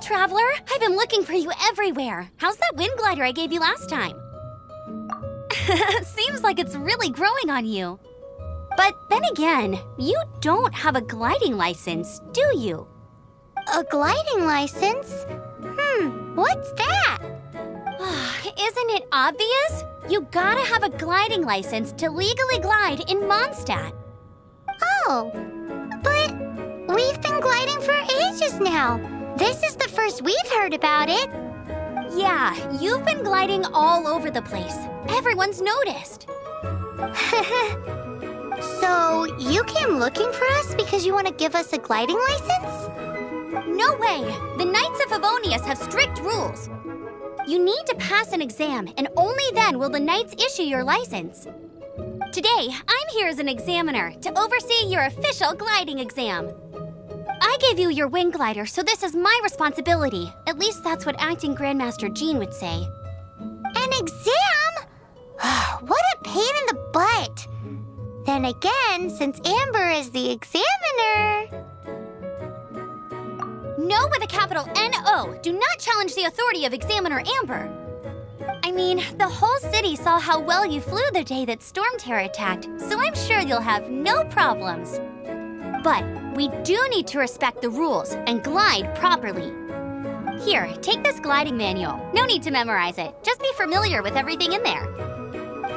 traveler! I've been looking for you everywhere. How's that wind glider I gave you last time? Seems like it's really growing on you. But then again, you don't have a gliding license, do you? A gliding license? What's that? Isn't it obvious? You gotta have a gliding license to legally glide in Mondstadt. Oh, but we've been gliding for ages now. This is the first we've heard about it. Yeah, you've been gliding all over the place. Everyone's noticed. So you came looking for us because you want to give us a gliding license? No way! The Knights of Favonius have strict rules. You need to pass an exam, and only then will the Knights issue your license. Today, I'm here as an examiner to oversee your official gliding exam. I gave you your wing glider, so this is my responsibility. At least that's what Acting Grandmaster Jean would say. An exam? What a pain in the butt. Then again, since Amber is the examiner... No with a capital N-O. Do not challenge the authority of Examiner Amber. I mean, the whole city saw how well you flew the day that Storm Terror attacked, so I'm sure you'll have no problems. But we do need to respect the rules and glide properly. Here, take this gliding manual. No need to memorize it. Just be familiar with everything in there.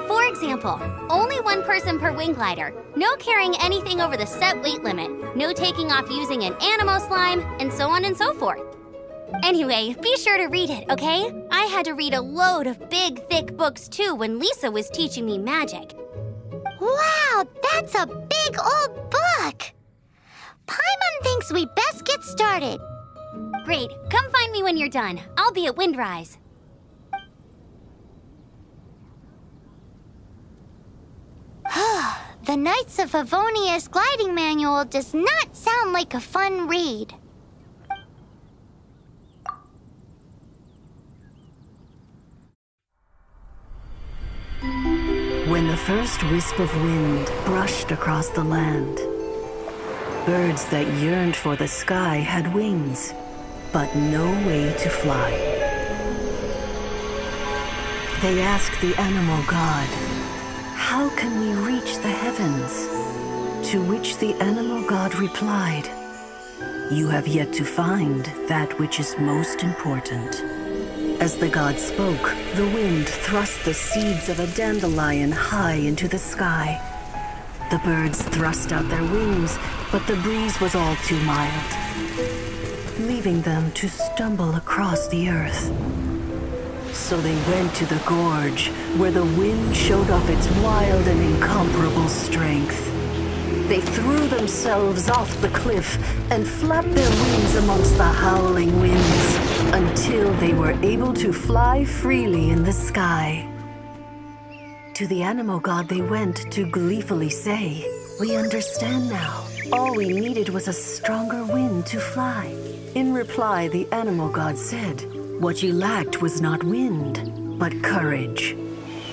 For example, only one person per wing glider, no carrying anything over the set weight limit, no taking off using an animo slime, and so on and so forth. Anyway, be sure to read it, okay? I had to read a load of big, thick books too when Lisa was teaching me magic. Wow, that's a big old book! Paimon thinks we best get started. Great, come find me when you're done. I'll be at Windrise. The Knights of Favonius gliding manual does not sound like a fun read. When the first wisp of wind brushed across the land, birds that yearned for the sky had wings, but no way to fly. They asked the animal god, "How can we reach the heavens?" To which the animal god replied, "You have yet to find that which is most important." As the god spoke, the wind thrust the seeds of a dandelion high into the sky. The birds thrust out their wings, but the breeze was all too mild, leaving them to stumble across the earth. So they went to the gorge, where the wind showed off its wild and incomparable strength. They threw themselves off the cliff and flapped their wings amongst the howling winds until they were able to fly freely in the sky. To the animal god they went to gleefully say, "We understand now. All we needed was a stronger wind to fly." In reply, the animal god said, "What you lacked was not wind, but courage.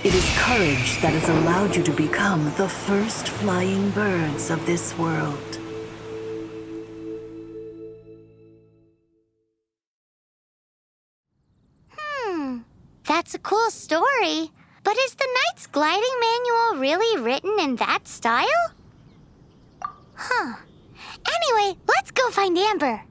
It is courage that has allowed you to become the first flying birds of this world." That's a cool story. But is the Knight's gliding manual really written in that style? Anyway, let's go find Amber.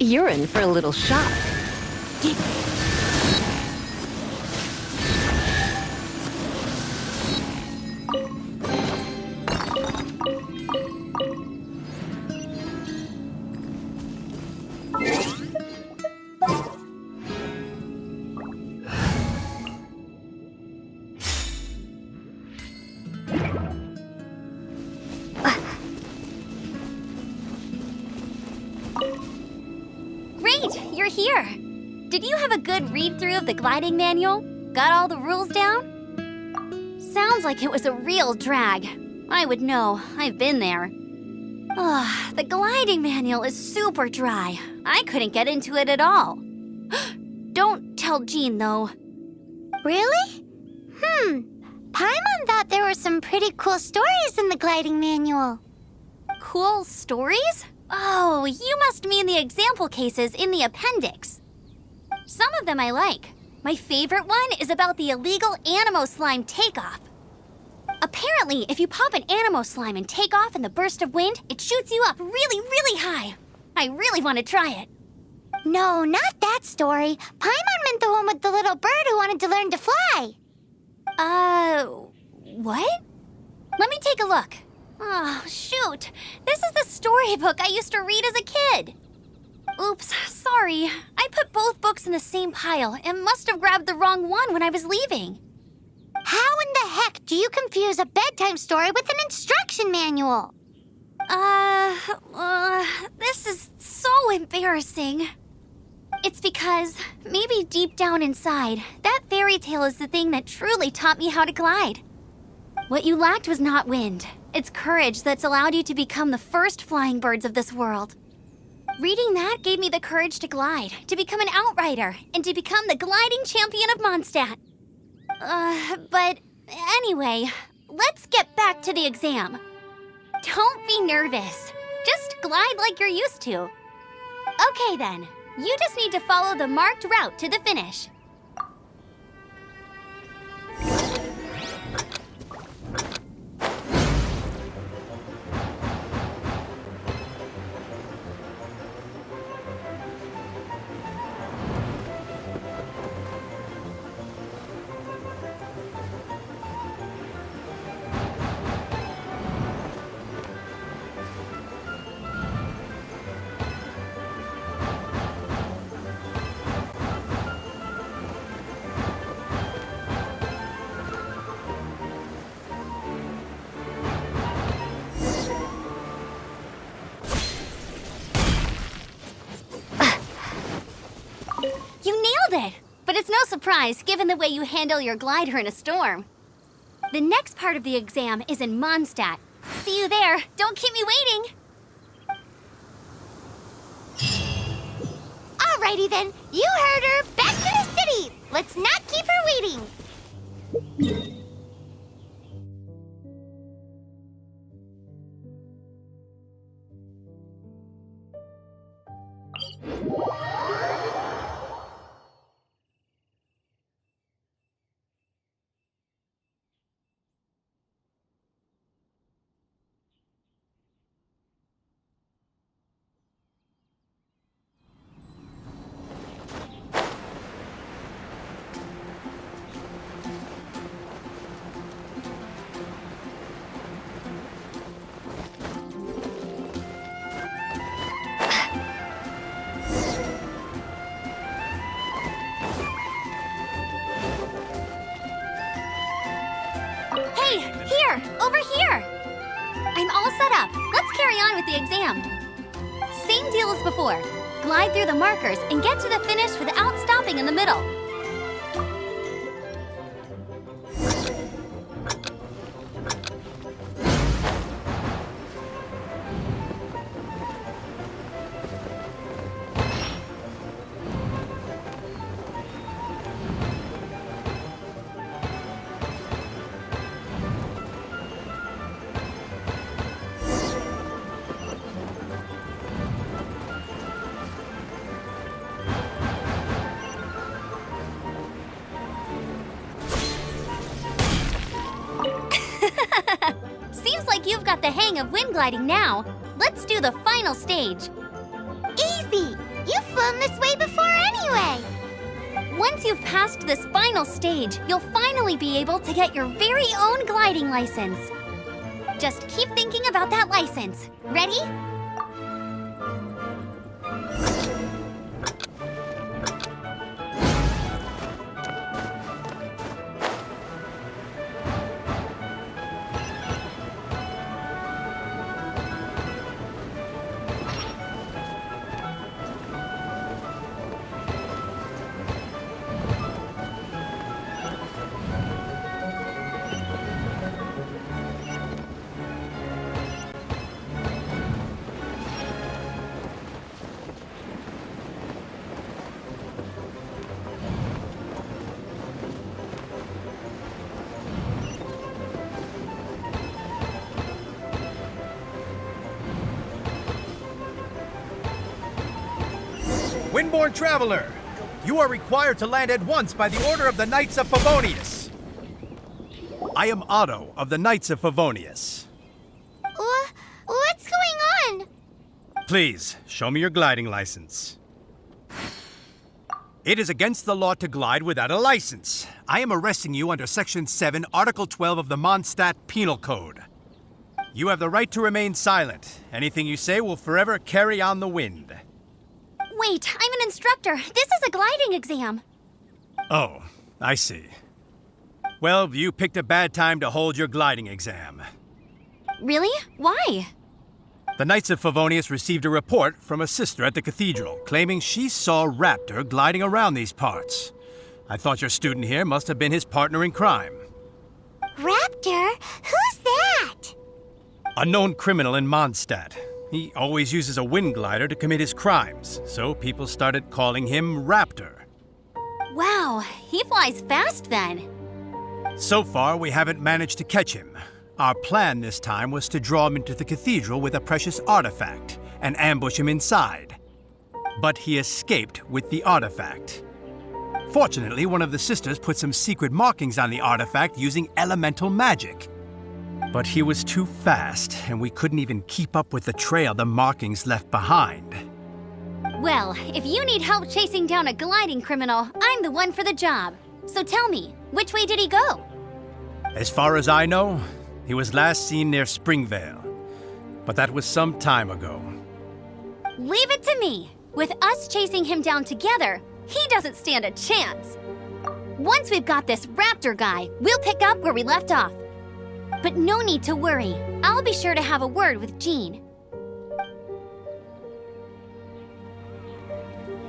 You're in for a little shock. Great, you're here. Did you have a good read-through of the gliding manual? Got all the rules down? Sounds like it was a real drag. I would know, I've been there. Ugh, the gliding manual is super dry. I couldn't get into it at all. Don't tell Jean, though. Really? Paimon thought there were some pretty cool stories in the gliding manual. Cool stories? Oh, you must mean the example cases in the appendix. Some of them I like. My favorite one is about the illegal Animo slime takeoff. Apparently, if you pop an Animo slime and take off in the burst of wind, it shoots you up really, really high. I really want to try it. No, not that story. Paimon meant the one with the little bird who wanted to learn to fly. What? Let me take a look. Oh, shoot. This is the storybook I used to read as a kid. Oops, sorry. I put both books in the same pile and must have grabbed the wrong one when I was leaving. How in the heck do you confuse a bedtime story with an instruction manual? This is so embarrassing. It's because, maybe deep down inside, that fairy tale is the thing that truly taught me how to glide. What you lacked was not wind. It's courage that's allowed you to become the first flying birds of this world. Reading that gave me the courage to glide, to become an outrider, and to become the gliding champion of Mondstadt. But anyway, let's get back to the exam. Don't be nervous. Just glide like you're used to. Okay then, you just need to follow the marked route to the finish. You nailed it! But it's no surprise, given the way you handle your glider in a storm. The next part of the exam is in Mondstadt. See you there. Don't keep me waiting. Alrighty then, you heard her. Back to the city. Let's not keep her waiting. Hey, here! Over here! I'm all set up. Let's carry on with the exam. Same deal as before. Glide through the markers and get to the finish without stopping in the middle. Seems like you've got the hang of wind gliding now. Let's do the final stage. Easy. You've flown this way before anyway. Once you've passed this final stage, you'll finally be able to get your very own gliding license. Just keep thinking about that license. Ready? Windborne Traveler, you are required to land at once by the order of the Knights of Favonius. I am Otto of the Knights of Favonius. What's going on? Please, show me your gliding license. It is against the law to glide without a license. I am arresting you under Section 7, Article 12 of the Mondstadt Penal Code. You have the right to remain silent. Anything you say will forever carry on the wind. Wait, I'm an instructor. This is a gliding exam. Oh, I see. Well, you picked a bad time to hold your gliding exam. Really? Why? The Knights of Favonius received a report from a sister at the cathedral claiming she saw Raptor gliding around these parts. I thought your student here must have been his partner in crime. Raptor? Who's that? A known criminal in Mondstadt. He always uses a wind glider to commit his crimes, so people started calling him Raptor. Wow, he flies fast then. So far, we haven't managed to catch him. Our plan this time was to draw him into the cathedral with a precious artifact and ambush him inside. But he escaped with the artifact. Fortunately, one of the sisters put some secret markings on the artifact using elemental magic. But he was too fast, and we couldn't even keep up with the trail the markings left behind. Well, if you need help chasing down a gliding criminal, I'm the one for the job. So tell me, which way did he go? As far as I know, he was last seen near Springvale. But that was some time ago. Leave it to me. With us chasing him down together, he doesn't stand a chance. Once we've got this Raptor guy, we'll pick up where we left off. But no need to worry. I'll be sure to have a word with Jean.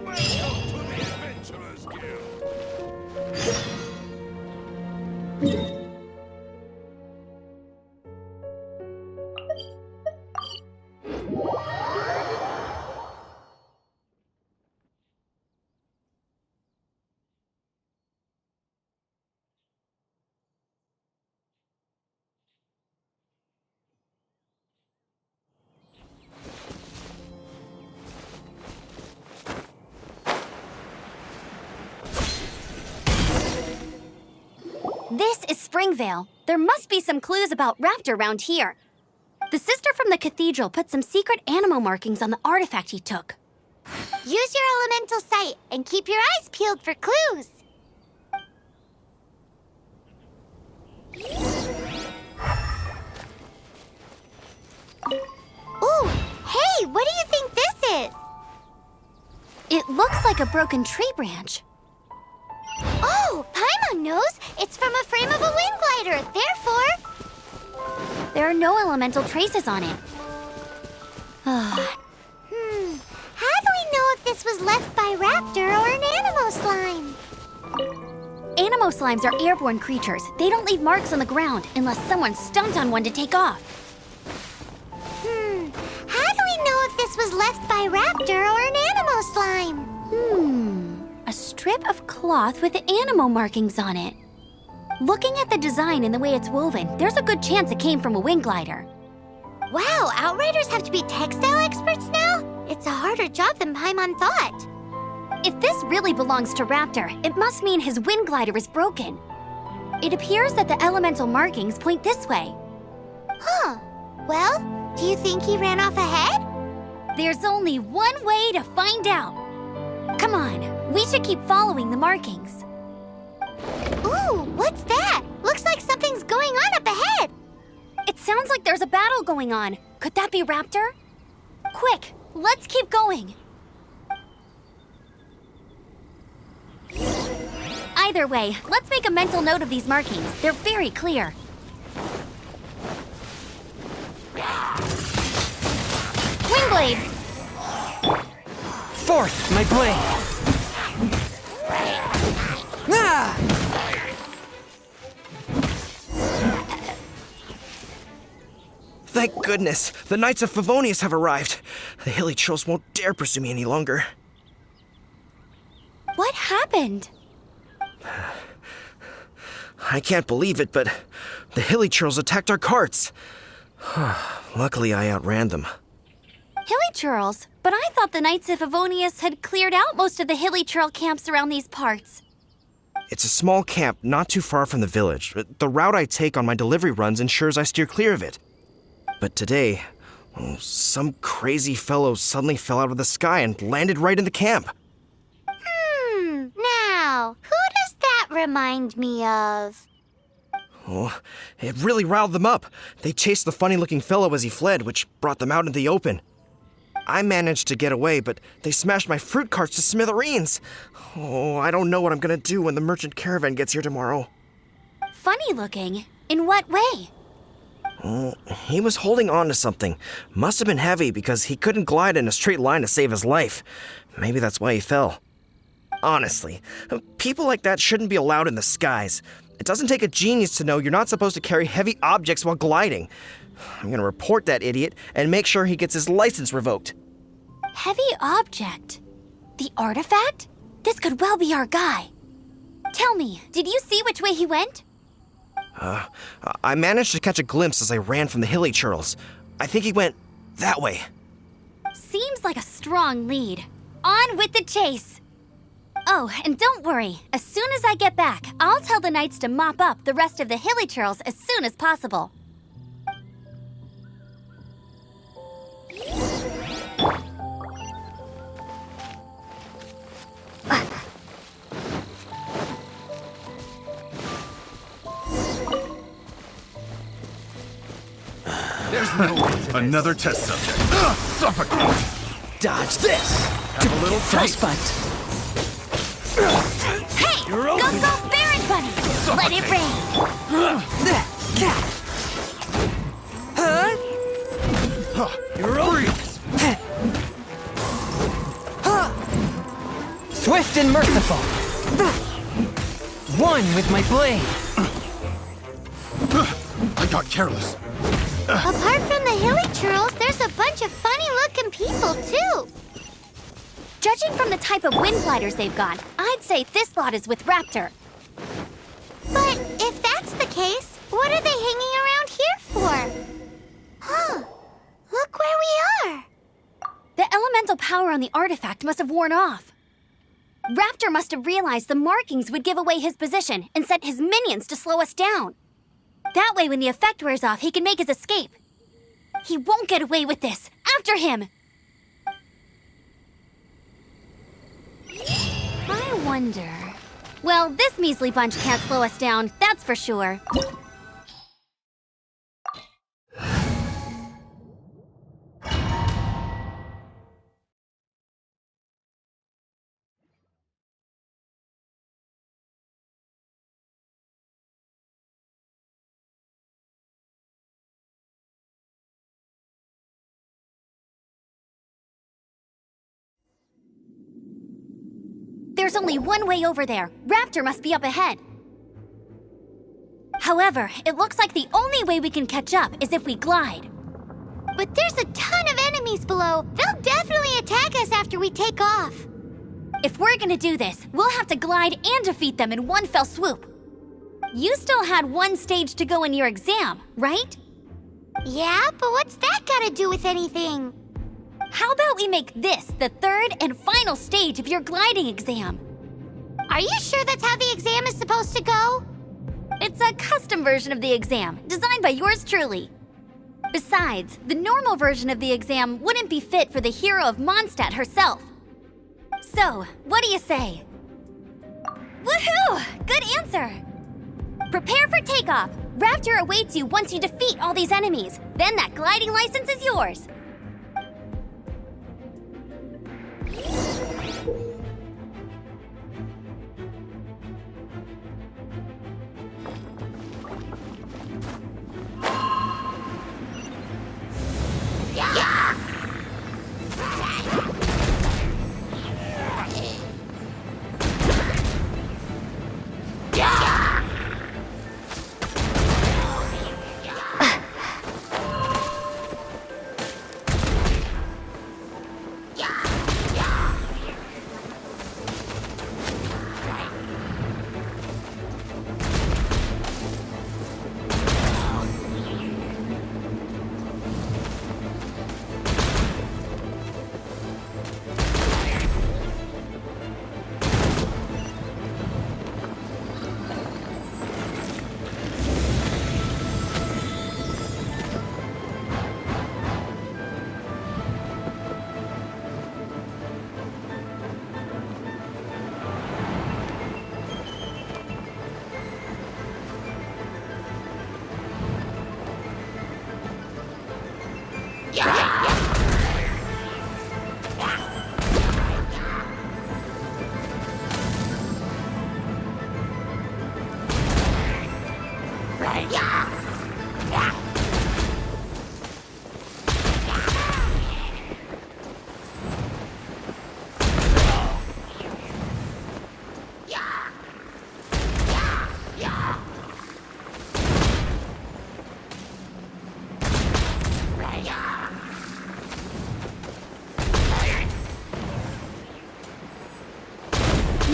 Welcome to the Adventurers Guild. This is Springvale. There must be some clues about Raptor around here. The sister from the cathedral put some secret animal markings on the artifact he took. Use your elemental sight and keep your eyes peeled for clues. Ooh, hey, what do you think this is? It looks like a broken tree branch. Oh, Paimon knows. It's from a frame of a wind glider. Therefore, There are no elemental traces on it. how do we know if this was left by Raptor or an Animo slime? Animo slimes are airborne creatures. They don't leave marks on the ground unless someone stomped on one to take off. How do we know if this was left by Raptor or an Animo slime? A strip of cloth with animo markings on it. Looking at the design and the way it's woven, there's a good chance it came from a wind glider. Wow, Outriders have to be textile experts now? It's a harder job than Paimon thought. If this really belongs to Raptor, it must mean his wind glider is broken. It appears that the elemental markings point this way. Huh. Well, do you think he ran off ahead? There's only one way to find out. Come on, we should keep following the markings. Ooh, what's that? Looks like something's going on up ahead. It sounds like there's a battle going on. Could that be Raptor? Quick, let's keep going. Either way, let's make a mental note of these markings. They're very clear. Windblade! Forth, my blade! Ah! Thank goodness, the Knights of Favonius have arrived. The hilly trolls won't dare pursue me any longer. What happened? I can't believe it, but the hilly trolls attacked our carts. Luckily, I outran them. Hilly Churls? But I thought the Knights of Favonius had cleared out most of the Hilly Churl camps around these parts. It's a small camp not too far from the village. The route I take on my delivery runs ensures I steer clear of it. But today, some crazy fellow suddenly fell out of the sky and landed right in the camp. Now, who does that remind me of? Oh, it really riled them up. They chased the funny-looking fellow as he fled, which brought them out in the open. I managed to get away, but they smashed my fruit carts to smithereens. Oh, I don't know what I'm gonna do when the merchant caravan gets here tomorrow. Funny looking? In what way? He was holding on to something. Must have been heavy because he couldn't glide in a straight line to save his life. Maybe that's why he fell. Honestly, people like that shouldn't be allowed in the skies. It doesn't take a genius to know you're not supposed to carry heavy objects while gliding. I'm gonna report that idiot and make sure he gets his license revoked. Heavy object? The artifact? This could well be our guy. Tell me, did you see which way he went? I managed to catch a glimpse as I ran from the hilly churls. I think he went that way. Seems like a strong lead. On with the chase! Oh, and don't worry. As soon as I get back, I'll tell the Knights to mop up the rest of the hilly churls as soon as possible. There's no way to Another test subject. Suffocate! Dodge this! Have a little Frostbite! Hey! You're Go, over. go, Baron Bunny! Let it rain! You're over. Swift and merciful. One with my blade. I got careless. Apart from the hilly churls, there's a bunch of funny-looking people, too. Judging from the type of wind gliders they've got, I'd say this lot is with Raptor. But if that's the case, what are they hanging around here for? Huh. Look where we are. The elemental power on the artifact must have worn off. Raptor must have realized the markings would give away his position and sent his minions to slow us down. That way, when the effect wears off, he can make his escape. He won't get away with this. After him! I wonder... Well, this measly bunch can't slow us down, that's for sure. There's only one way over there. Raptor must be up ahead. However, it looks like the only way we can catch up is if we glide. But there's a ton of enemies below. They'll definitely attack us after we take off. If we're gonna do this, we'll have to glide and defeat them in one fell swoop. You still had one stage to go in your exam, right? Yeah, but what's that got to do with anything? How about we make this the third and final stage of your gliding exam? Are you sure that's how the exam is supposed to go? It's a custom version of the exam, designed by yours truly. Besides, the normal version of the exam wouldn't be fit for the hero of Mondstadt herself. So, what do you say? Woohoo! Good answer! Prepare for takeoff. Raptor awaits you once you defeat all these enemies. Then that gliding license is yours.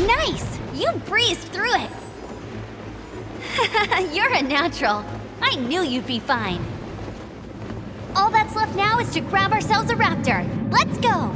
Nice! You breezed through it! You're a natural. I knew you'd be fine. All that's left now is to grab ourselves a raptor. Let's go!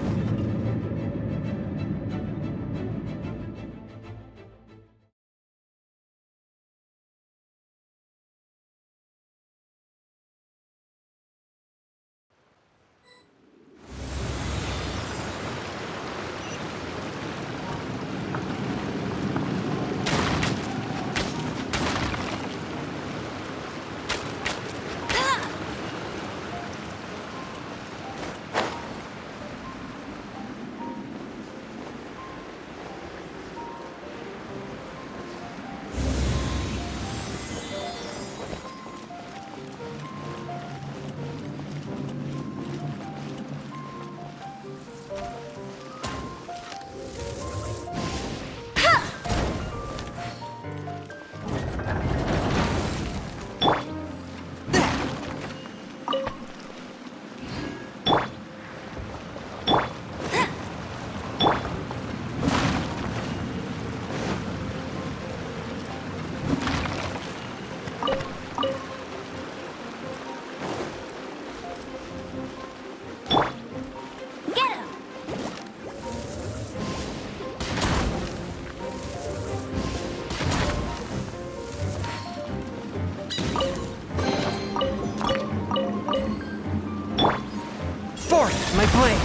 My blade!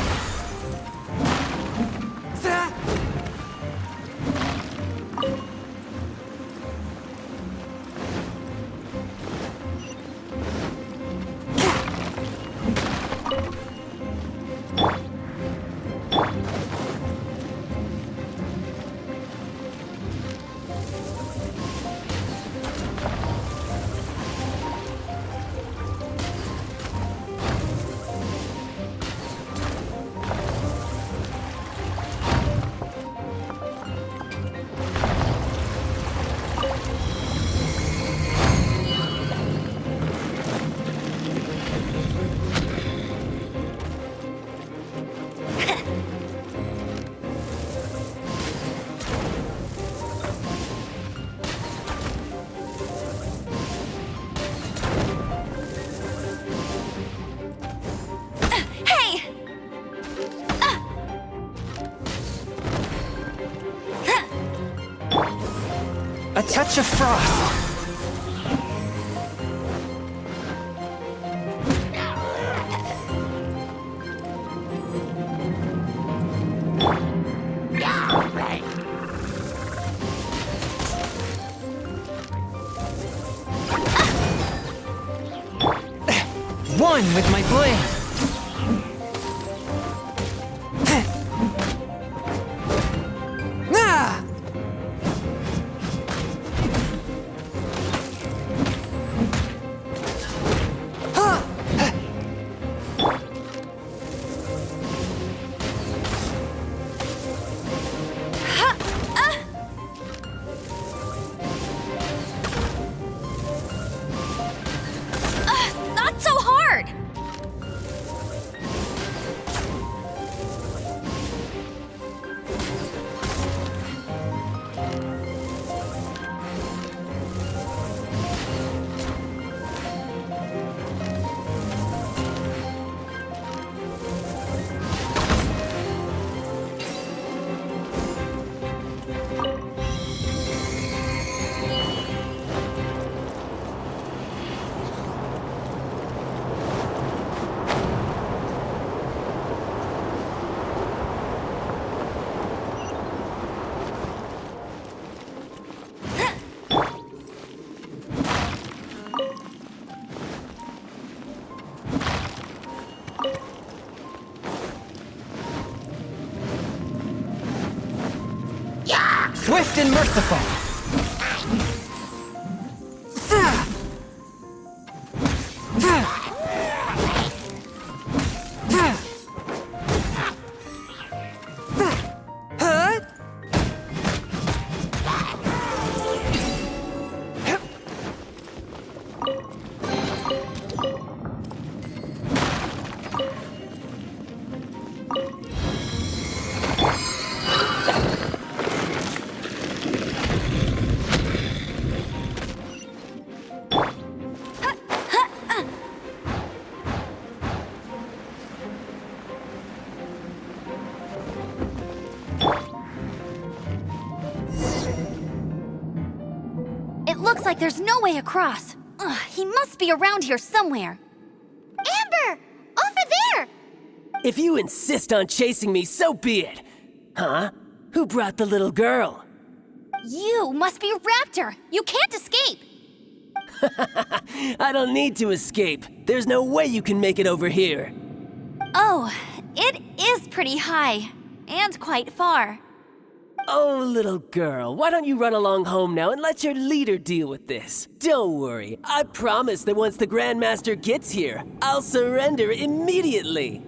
A touch of frost. one with my blade. Ah! Not so hard! Swift and merciful. It looks like there's no way across. Ugh, he must be around here somewhere. Amber! Over there! If you insist on chasing me, so be it. Huh? Who brought the little girl? You must be Raptor. You can't escape. I don't need to escape. There's no way you can make it over here. Oh, it is pretty high. And quite far. Oh, little girl, why don't you run along home now and let your leader deal with this? Don't worry, I promise that once the Grandmaster gets here, I'll surrender immediately.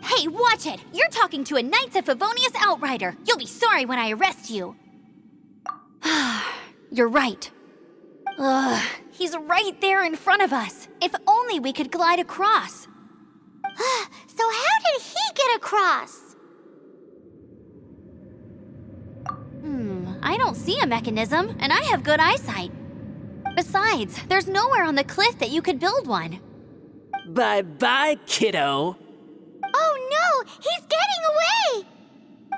Hey, watch it! You're talking to a Knights of Favonius outrider. You'll be sorry when I arrest you. You're right. Ugh, he's right there in front of us. If only we could glide across. So how did he get across? I don't see a mechanism, and I have good eyesight. Besides, there's nowhere on the cliff that you could build one. Bye-bye, kiddo. Oh no! He's getting away!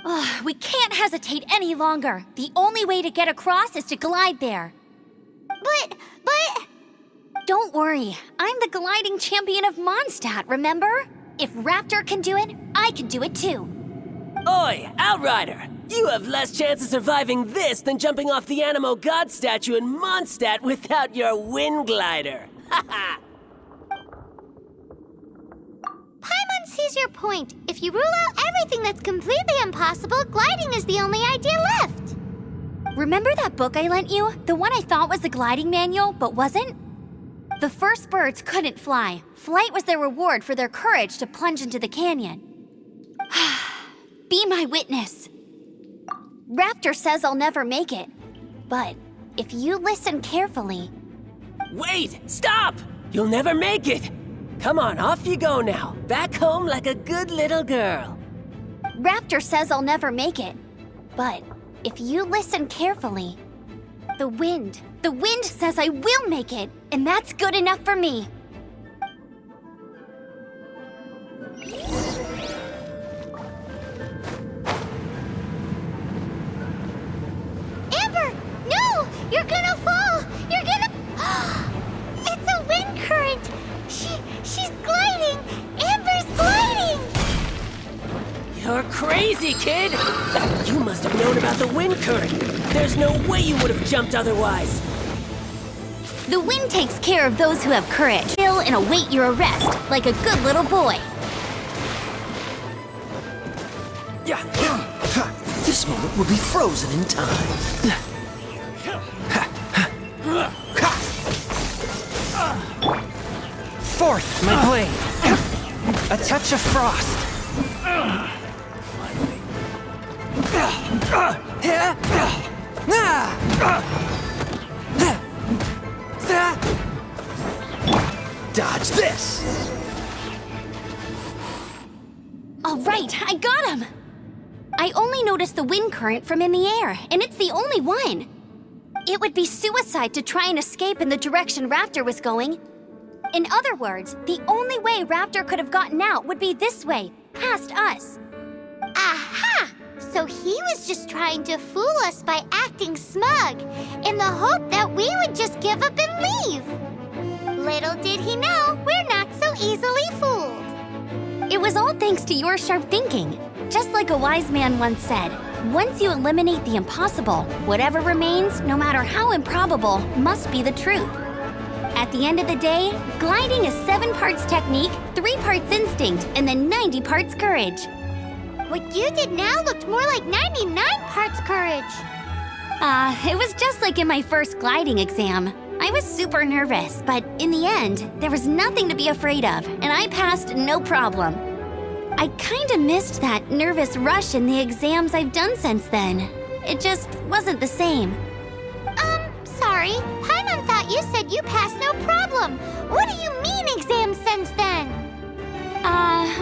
Ugh, we can't hesitate any longer. The only way to get across is to glide there. But... Don't worry, I'm the gliding champion of Mondstadt, remember? If Raptor can do it, I can do it too. Oi, Outrider! You have less chance of surviving this than jumping off the Animo God statue in Mondstadt without your wind glider. Haha! Paimon sees your point. If you rule out everything that's completely impossible, gliding is the only idea left. Remember that book I lent you? The one I thought was the gliding manual, but wasn't? The first birds couldn't fly. Flight was their reward for their courage to plunge into the canyon. Be my witness. Raptor says I'll never make it. But if you listen carefully... Wait! Stop! You'll never make it! Come on, off you go now. Back home like a good little girl. Raptor says I'll never make it. But if you listen carefully... The wind says I will make it, and that's good enough for me. Amber! No! You're gonna fall! You're gonna... It's a wind current! She's gliding! Amber's gliding! You're crazy, kid! You must have known about the wind current. There's no way you would have jumped otherwise. The wind takes care of those who have courage. Will manual and await your arrest, like a good little boy. This moment will be frozen in time. Forth, my blade. A touch of frost. Dodge this! All right, I got him! I only noticed the wind current from in the air, and it's the only one. It would be suicide to try and escape in the direction Raptor was going. In other words, the only way Raptor could have gotten out would be this way, past us. Aha! So he was just trying to fool us by acting smug, in the hope that we would just give up and leave. Little did he know, we're not so easily fooled. It was all thanks to your sharp thinking. Just like a wise man once said, once you eliminate the impossible, whatever remains, no matter how improbable, must be the truth. At the end of the day, gliding is 7 parts technique, 3 parts instinct, and then 90 parts courage. What you did now looked more like 99 parts courage. It was just like in my first gliding exam. I was super nervous, but in the end, there was nothing to be afraid of, and I passed no problem. I kinda missed that nervous rush in the exams I've done since then. It just wasn't the same. Sorry. Paimon thought you said you passed no problem. What do you mean exams since then?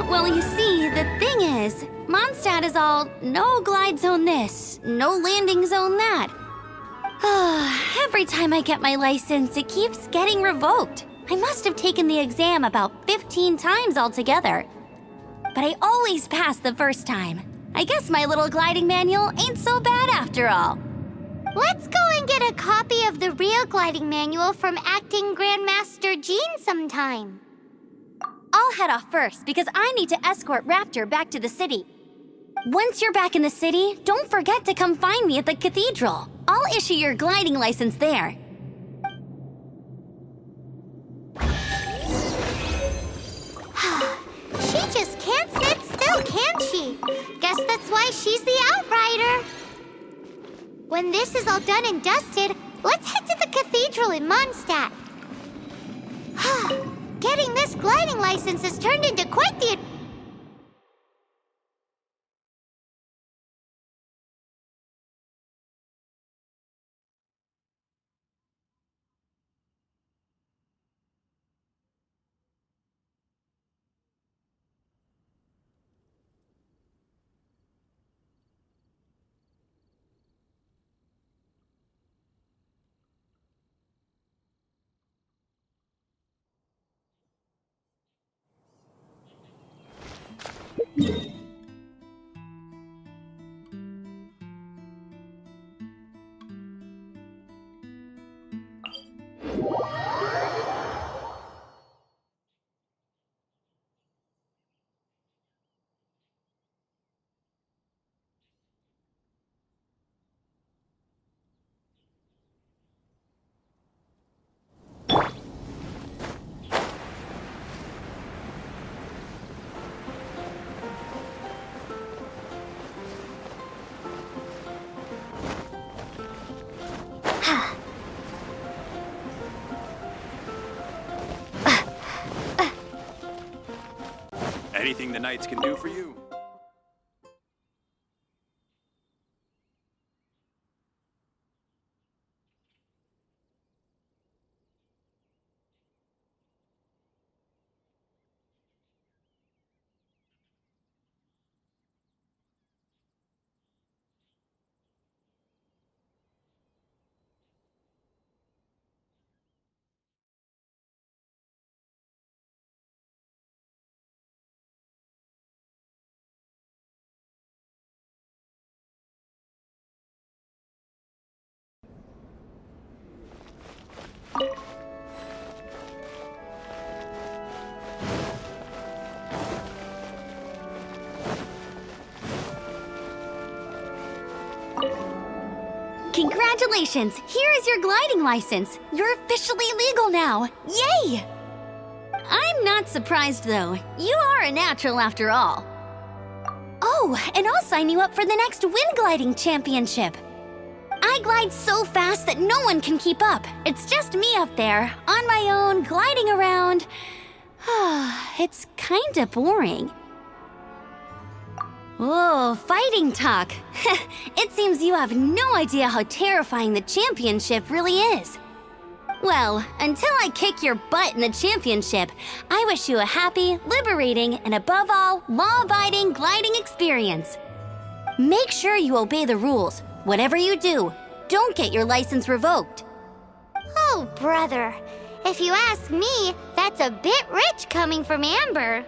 Well, you see, the thing is, Mondstadt is all no glide zone this, no landing zone that. Every time I get my license, it keeps getting revoked. I must have taken the exam about 15 times altogether. But I always pass the first time. I guess my little gliding manual ain't so bad after all. Let's go and get a copy of the real gliding manual from Acting Grandmaster Jean sometime. I'll head off first because I need to escort Raptor back to the city. Once you're back in the city, don't forget to come find me at the cathedral. I'll issue your gliding license there. She just can't sit still, can she? Guess that's why she's the outrider. When this is all done and dusted, let's head to the cathedral in Mondstadt. Getting this gliding license has turned into quite the... Anything the Knights can do for you? Congratulations! Here is your gliding license. You're officially legal now. Yay! not surprised, though. You are a natural after all. Oh, and I'll sign you up for the next wind gliding championship. I glide so fast that no one can keep up. It's just me up there, on my own, gliding around. It's kinda boring. Oh, fighting talk. It seems you have no idea how terrifying the championship really is. Well, until I kick your butt in the championship, I wish you a happy, liberating, and above all, law-abiding gliding experience. Make sure you obey the rules. Whatever you do, don't get your license revoked. Oh, brother. If you ask me, that's a bit rich coming from Amber.